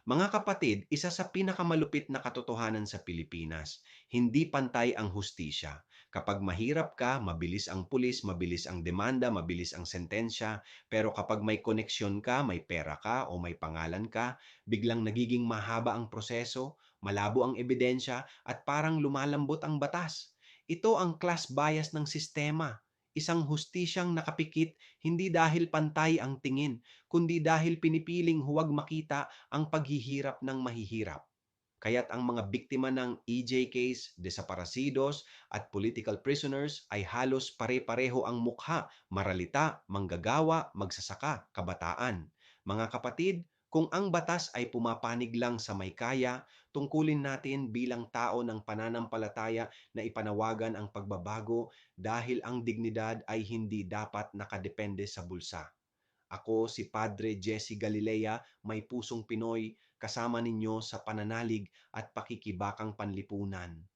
Mga kapatid, isa sa pinakamalupit na katotohanan sa Pilipinas, hindi pantay ang hustisya. Kapag mahirap ka, mabilis ang pulis, mabilis ang demanda, mabilis ang sentensya, pero kapag may koneksyon ka, may pera ka o may pangalan ka, biglang nagiging mahaba ang proseso, malabo ang ebidensya, at parang lumalambot ang batas. Ito ang class bias ng sistema. Isang hustisyang nakapikit hindi dahil pantay ang tingin, kundi dahil pinipiling huwag makita ang paghihirap ng mahihirap. Kaya't ang mga biktima ng EJ case, desaparecidos at political prisoners ay halos pare-pareho ang mukha, maralita, manggagawa, magsasaka, kabataan. Mga kapatid, kung ang batas ay pumapanig lang sa may kaya, tungkulin natin bilang tao ng pananampalataya na ipanawagan ang pagbabago dahil ang dignidad ay hindi dapat nakadepende sa bulsa. Ako si Padre Jesse Galilea, may pusong Pinoy, kasama ninyo sa pananalig at pakikibakang panlipunan.